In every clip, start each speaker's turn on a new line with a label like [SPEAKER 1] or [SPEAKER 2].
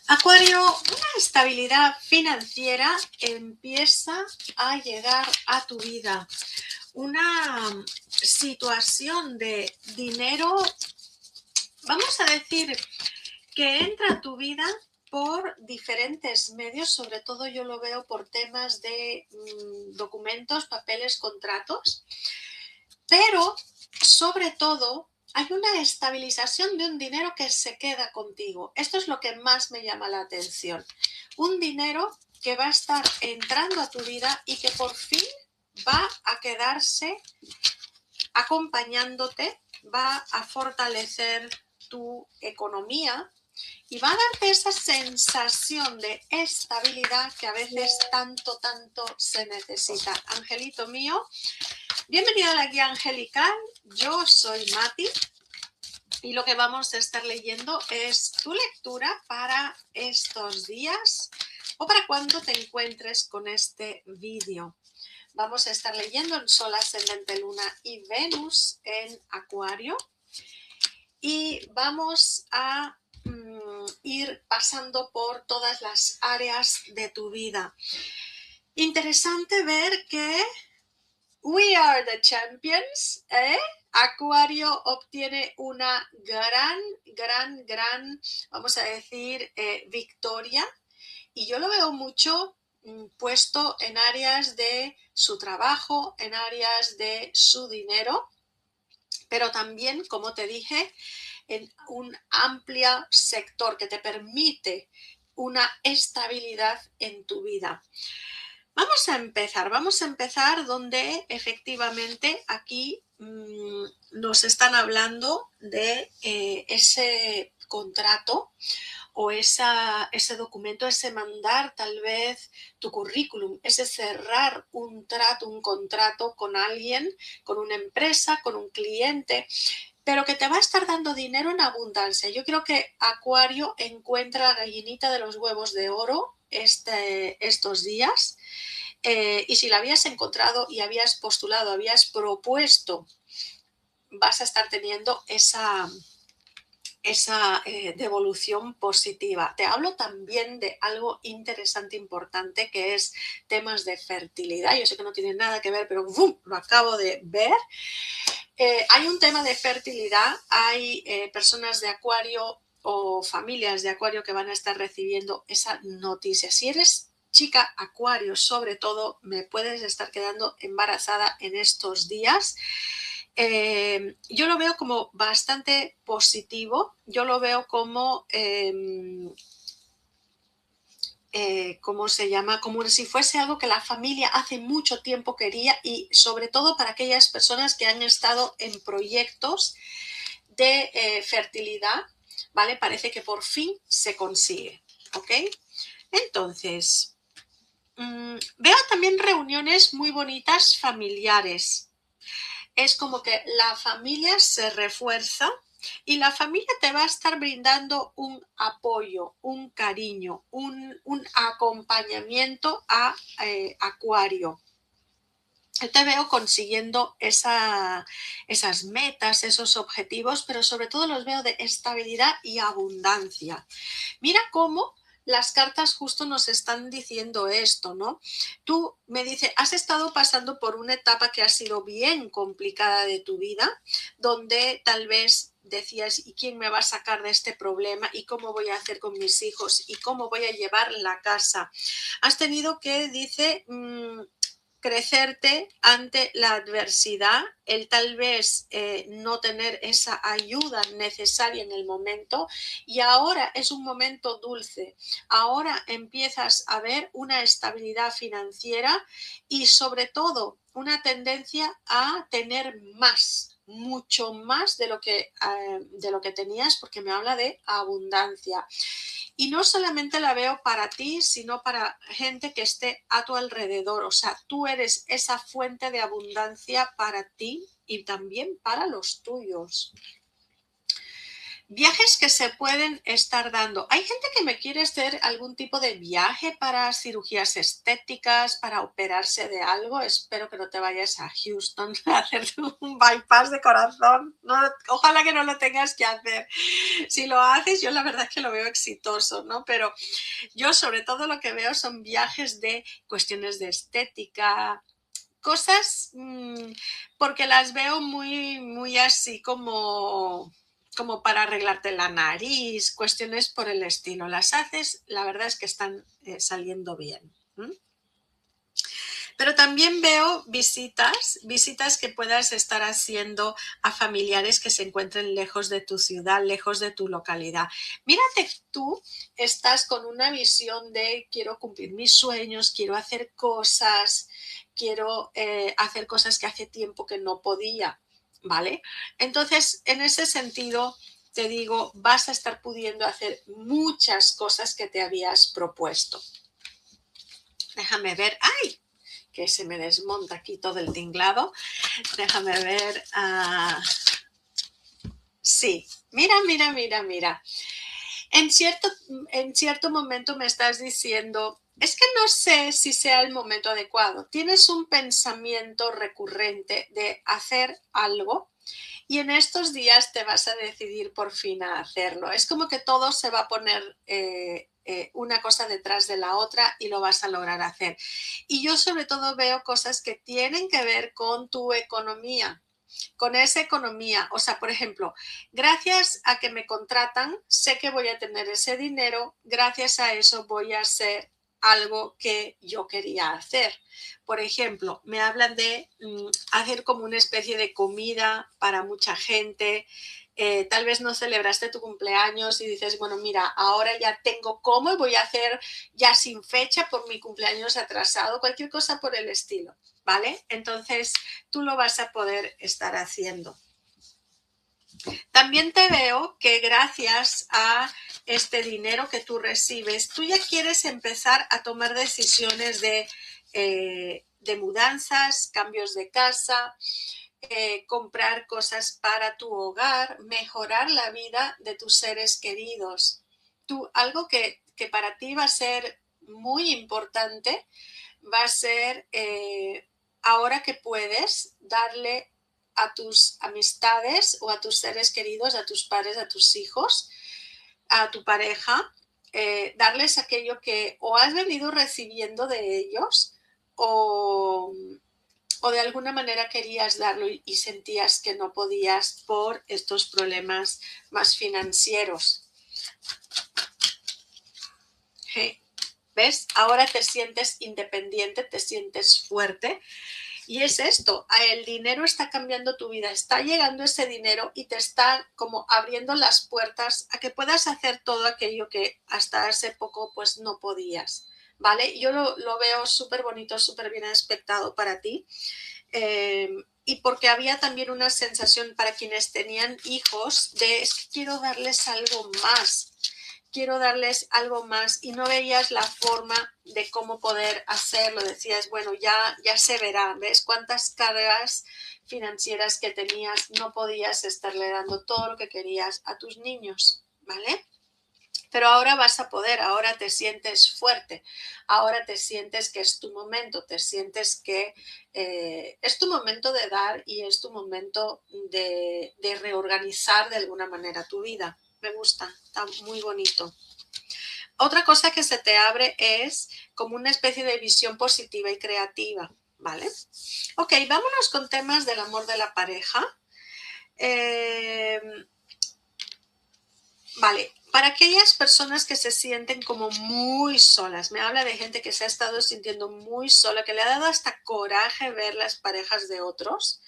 [SPEAKER 1] Acuario, una estabilidad financiera empieza a llegar a tu vida. Una situación de dinero, vamos a decir, que entra a tu vida por diferentes medios, sobre todo yo lo veo por temas de documentos, papeles, contratos, pero sobre todo hay una estabilización de un dinero que se queda contigo. Esto es lo que más me llama la atención. Un dinero que va a estar entrando a tu vida y que por fin va a quedarse acompañándote, va a fortalecer tu economía y va a darte esa sensación de estabilidad que a veces tanto se necesita. Angelito mío, bienvenido a la guía angelical. Yo soy Mati y lo que vamos a estar leyendo es tu lectura para estos días o para cuando te encuentres con este vídeo. Vamos a estar leyendo en Sol, Ascendente, Luna y Venus en Acuario y vamos a ir pasando por todas las áreas de tu vida. Interesante ver que we are the champions, ¿eh? Acuario obtiene una gran, vamos a decir, victoria, y yo lo veo mucho puesto en áreas de su trabajo, en áreas de su dinero, pero también, como te dije, en un amplio sector que te permite una estabilidad en tu vida. Vamos a empezar donde efectivamente aquí nos están hablando de ese contrato o ese documento, ese mandar tal vez tu currículum, ese cerrar un trato, un contrato con alguien, con una empresa, con un cliente, pero que te va a estar dando dinero en abundancia. Yo creo que Acuario encuentra la gallinita de los huevos de oro estos días, y si la habías encontrado y habías postulado, habías propuesto, vas a estar teniendo esa devolución positiva. Te hablo también de algo interesante, importante, que es temas de fertilidad. Yo sé que no tiene nada que ver, pero ¡bum!, lo acabo de ver. Hay un tema de fertilidad, hay personas de Acuario o familias de Acuario que van a estar recibiendo esa noticia. Si eres chica Acuario, sobre todo, me puedes estar quedando embarazada en estos días. Yo lo veo como bastante positivo, yo lo veo como ¿cómo se llama? Como si fuese algo que la familia hace mucho tiempo quería, y sobre todo para aquellas personas que han estado en proyectos de fertilidad, ¿vale? Parece que por fin se consigue, ¿ok? Entonces, veo también reuniones muy bonitas familiares. Es como que la familia se refuerza y la familia te va a estar brindando un apoyo, un cariño, un acompañamiento a Acuario. Yo te veo consiguiendo esas metas, esos objetivos, pero sobre todo los veo de estabilidad y abundancia. Mira cómo las cartas justo nos están diciendo esto, ¿no? Tú me dices, has estado pasando por una etapa que ha sido bien complicada de tu vida, donde tal vez decías, ¿y quién me va a sacar de este problema? ¿Y cómo voy a hacer con mis hijos? ¿Y cómo voy a llevar la casa? Has tenido que, dice, crecerte ante la adversidad, el tal vez no tener esa ayuda necesaria en el momento, y ahora es un momento dulce, ahora empiezas a ver una estabilidad financiera y sobre todo una tendencia a tener más, mucho más de lo que tenías, porque me habla de abundancia. Y no solamente la veo para ti, sino para gente que esté a tu alrededor. O sea, tú eres esa fuente de abundancia para ti y también para los tuyos. Viajes que se pueden estar dando. Hay gente que me quiere hacer algún tipo de viaje para cirugías estéticas, para operarse de algo. Espero que no te vayas a Houston a hacer un bypass de corazón. No, ojalá que no lo tengas que hacer. Si lo haces, yo la verdad es que lo veo exitoso, ¿no? Pero yo sobre todo lo que veo son viajes de cuestiones de estética, cosas porque las veo muy así como para arreglarte la nariz, cuestiones por el estilo. Las haces, la verdad es que están saliendo bien. Pero también veo visitas que puedas estar haciendo a familiares que se encuentren lejos de tu ciudad, lejos de tu localidad. Mírate, tú estás con una visión de quiero cumplir mis sueños, quiero hacer cosas que hace tiempo que no podía, ¿vale? Entonces, en ese sentido, te digo, vas a estar pudiendo hacer muchas cosas que te habías propuesto. Déjame ver. ¡Ay! Que se me desmonta aquí todo el tinglado. Déjame ver. Sí, mira. En cierto momento me estás diciendo, es que no sé si sea el momento adecuado. Tienes un pensamiento recurrente de hacer algo y en estos días te vas a decidir por fin a hacerlo. Es como que todo se va a poner una cosa detrás de la otra y lo vas a lograr hacer. Y yo sobre todo veo cosas que tienen que ver con tu economía, con esa economía. O sea, por ejemplo, gracias a que me contratan, sé que voy a tener ese dinero, gracias a eso voy a hacer algo que yo quería hacer. Por ejemplo, me hablan de hacer como una especie de comida para mucha gente. Tal vez no celebraste tu cumpleaños y dices, bueno, mira, ahora ya tengo cómo y voy a hacer ya sin fecha por mi cumpleaños atrasado, cualquier cosa por el estilo, ¿vale? Entonces, tú lo vas a poder estar haciendo. También te veo que gracias a este dinero que tú recibes, tú ya quieres empezar a tomar decisiones de mudanzas, cambios de casa, comprar cosas para tu hogar, mejorar la vida de tus seres queridos. Algo que para ti va a ser muy importante va a ser ahora que puedes darle a tus amistades o a tus seres queridos, a tus padres, a tus hijos, a tu pareja, darles aquello que o has venido recibiendo de ellos o de alguna manera querías darlo y sentías que no podías por estos problemas más financieros. ¿Ves? Ahora te sientes independiente, te sientes fuerte. Y es esto, el dinero está cambiando tu vida, está llegando ese dinero y te está como abriendo las puertas a que puedas hacer todo aquello que hasta hace poco pues no podías, ¿vale? Yo lo veo súper bonito, súper bien aspectado para ti. Y porque había también una sensación para quienes tenían hijos de es que quiero darles algo más y no veías la forma de cómo poder hacerlo. Decías, bueno, ya se verá, ¿ves? Cuántas cargas financieras que tenías, no podías estarle dando todo lo que querías a tus niños, ¿vale? Pero ahora vas a poder, ahora te sientes fuerte, ahora te sientes que es tu momento, te sientes que es tu momento de dar y es tu momento de reorganizar de alguna manera tu vida. Me gusta, está muy bonito. Otra cosa que se te abre es como una especie de visión positiva y creativa, ¿vale? Ok, vámonos con temas del amor de la pareja. Vale, para aquellas personas que se sienten como muy solas, me habla de gente que se ha estado sintiendo muy sola, que le ha dado hasta coraje ver las parejas de otros,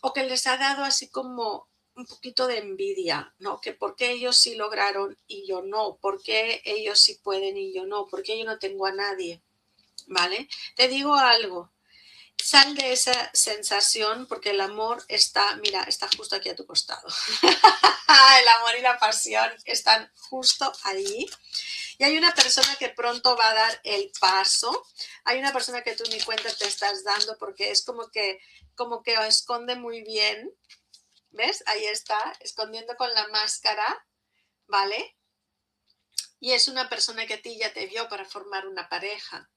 [SPEAKER 1] o que les ha dado así como un poquito de envidia, ¿no? Que por qué ellos sí lograron y yo no, por qué ellos sí pueden y yo no, por qué yo no tengo a nadie, ¿vale? Te digo algo, sal de esa sensación porque el amor está, mira, está justo aquí a tu costado. El amor y la pasión están justo allí. Y hay una persona que pronto va a dar el paso. Hay una persona que tú ni cuenta te estás dando porque es como que esconde muy bien, ¿Ves? Ahí está, escondiendo con la máscara, ¿vale? Y es una persona que a ti ya te vio para formar una pareja.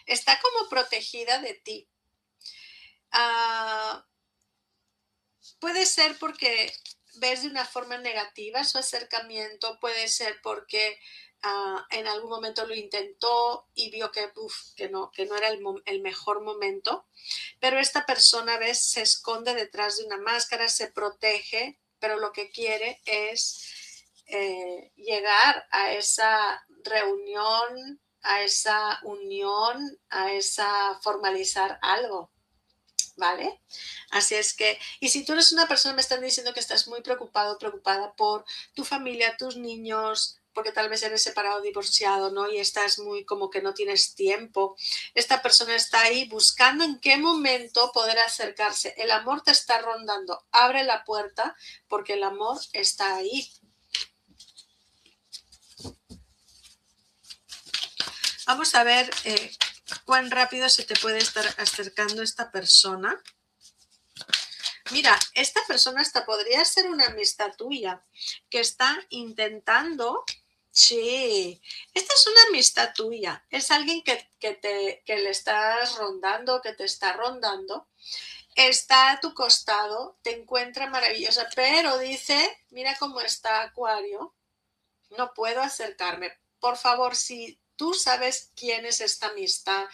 [SPEAKER 1] Está como protegida de ti. Puede ser porque ves de una forma negativa su acercamiento, puede ser porque en algún momento lo intentó y vio que no era el mejor momento, pero esta persona, ves, se esconde detrás de una máscara, se protege, pero lo que quiere es llegar a esa reunión, a esa unión, a esa formalizar algo. ¿Vale? Así es que, y si tú eres una persona, me están diciendo que estás muy preocupado, preocupada por tu familia, tus niños, porque tal vez eres separado, divorciado, ¿no? Y estás muy como que no tienes tiempo. Esta persona está ahí buscando en qué momento poder acercarse. El amor te está rondando. Abre la puerta porque el amor está ahí. Vamos a ver cuán rápido se te puede estar acercando esta persona. Mira, esta persona hasta podría ser una amistad tuya que está intentando. Sí, esta es una amistad tuya. Es alguien que le estás rondando, que te está rondando. Está a tu costado, te encuentra maravillosa, pero dice, mira cómo está Acuario, no puedo acercarme. Por favor, si tú sabes quién es esta amistad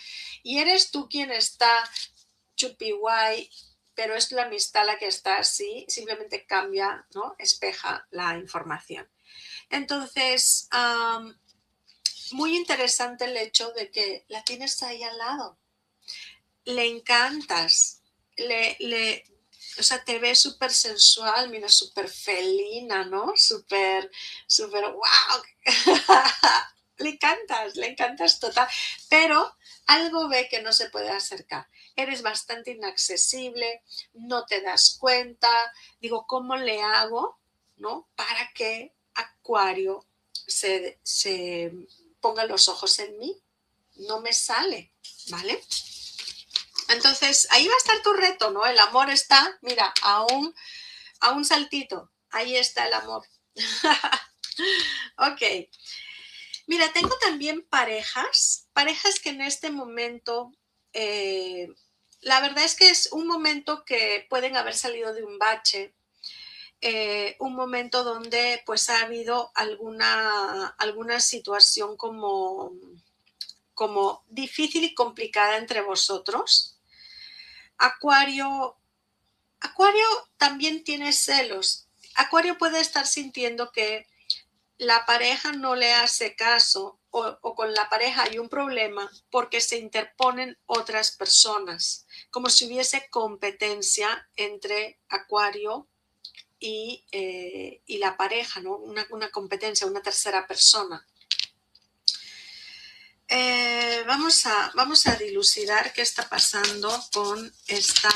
[SPEAKER 1] y eres tú quien está chupi guay, pero es la amistad la que está así, simplemente cambia, ¿no? Espeja la información. Entonces, muy interesante el hecho de que la tienes ahí al lado. Le encantas, o sea, te ves súper sensual, mira, súper felina, ¿no? Súper, wow. Le encantas total, pero algo ve que no se puede acercar. Eres bastante inaccesible, no te das cuenta. Digo, ¿cómo le hago, no? Para que Acuario se ponga los ojos en mí. No me sale, ¿vale? Entonces, ahí va a estar tu reto, ¿no? El amor está, mira, a un saltito. Ahí está el amor. Ok. Mira, tengo también parejas que en este momento, la verdad es que es un momento que pueden haber salido de un bache, un momento donde pues ha habido alguna situación como difícil y complicada entre vosotros. Acuario también tiene celos. Acuario puede estar sintiendo que la pareja no le hace caso o con la pareja hay un problema porque se interponen otras personas, como si hubiese competencia entre Acuario y la pareja, ¿no? Una competencia, una tercera persona. Vamos a dilucidar qué está pasando con esta.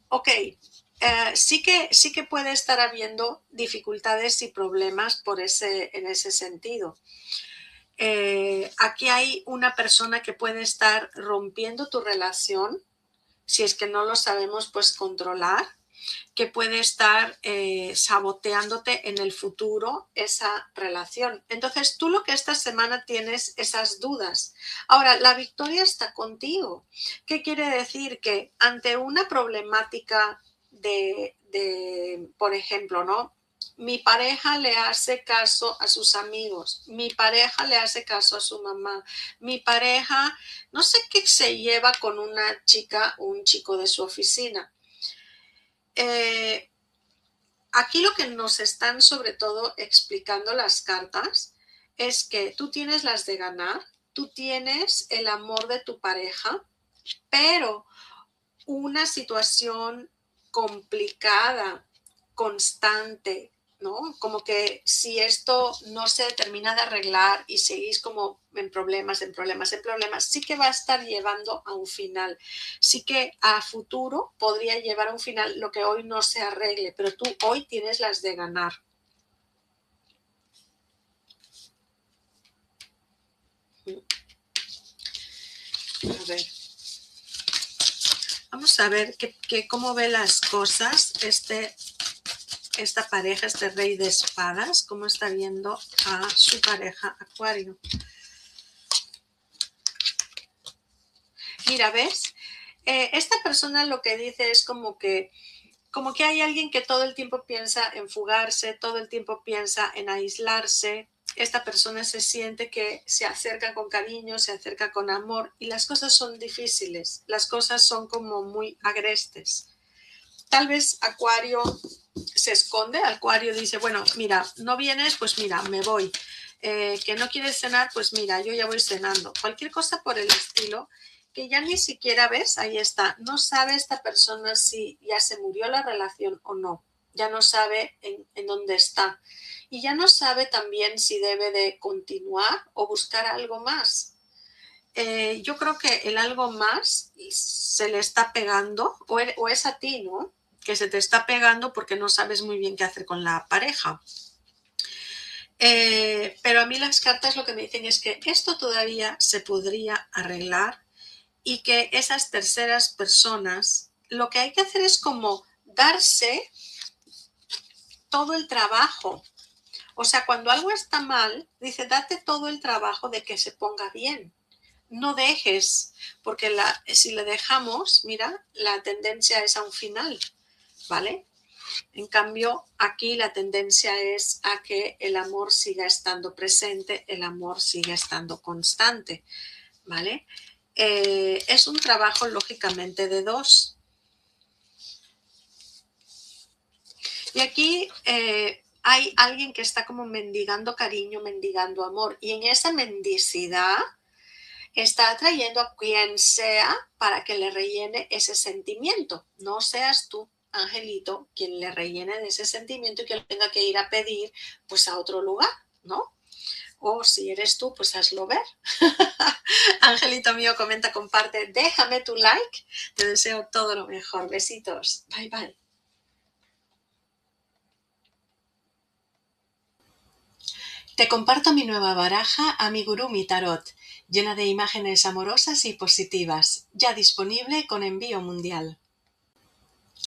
[SPEAKER 1] Ok, sí que puede estar habiendo dificultades y problemas en ese sentido. Aquí hay una persona que puede estar rompiendo tu relación, si es que no lo sabemos pues controlar, que puede estar saboteándote en el futuro esa relación. Entonces tú lo que esta semana tienes esas dudas. Ahora, la victoria está contigo. ¿Qué quiere decir? Que ante una problemática por ejemplo, ¿no? Mi pareja le hace caso a sus amigos, mi pareja le hace caso a su mamá, mi pareja no sé qué se lleva con una chica o un chico de su oficina. Aquí lo que nos están sobre todo explicando las cartas es que tú tienes las de ganar, tú tienes el amor de tu pareja, pero una situación complicada, constante, ¿no? Como que si esto no se termina de arreglar y seguís como en problemas, sí que va a estar llevando a un final. Sí que a futuro podría llevar a un final lo que hoy no se arregle, pero tú hoy tienes las de ganar. A ver. Vamos a ver cómo ve las cosas esta pareja, este rey de espadas, cómo está viendo a su pareja Acuario. Mira, ¿ves? Esta persona lo que dice es como que hay alguien que todo el tiempo piensa en fugarse, todo el tiempo piensa en aislarse. Esta persona se siente que se acerca con cariño, se acerca con amor y las cosas son difíciles, las cosas son como muy agrestes. Tal vez Acuario se esconde, Acuario dice, bueno, mira, no vienes, pues mira, me voy. Que no quieres cenar, pues mira, yo ya voy cenando. Cualquier cosa por el estilo, que ya ni siquiera ves, ahí está. No sabe esta persona si ya se murió la relación o no. Ya no sabe en dónde está. Y ya no sabe también si debe de continuar o buscar algo más. Yo creo que el algo más se le está pegando, o es a ti, ¿no? Que se te está pegando porque no sabes muy bien qué hacer con la pareja. Pero a mí las cartas lo que me dicen es que esto todavía se podría arreglar y que esas terceras personas, lo que hay que hacer es como darse todo el trabajo. O sea, cuando algo está mal, dice, date todo el trabajo de que se ponga bien. No dejes, porque si le dejamos, mira, la tendencia es a un final, ¿vale? En cambio, aquí la tendencia es a que el amor siga estando presente, el amor siga estando constante, ¿vale? Es un trabajo, lógicamente, de dos. Y aquí hay alguien que está como mendigando cariño, mendigando amor. Y en esa mendicidad está atrayendo a quien sea para que le rellene ese sentimiento. No seas tú, angelito, quien le rellene de ese sentimiento y que tenga que ir a pedir pues a otro lugar, ¿no? O si eres tú, pues hazlo ver. Angelito mío, comenta, comparte, déjame tu like. Te deseo todo lo mejor. Besitos. Bye, bye. Te comparto mi nueva baraja Amigurumi Tarot, llena de imágenes amorosas y positivas, ya disponible con envío mundial.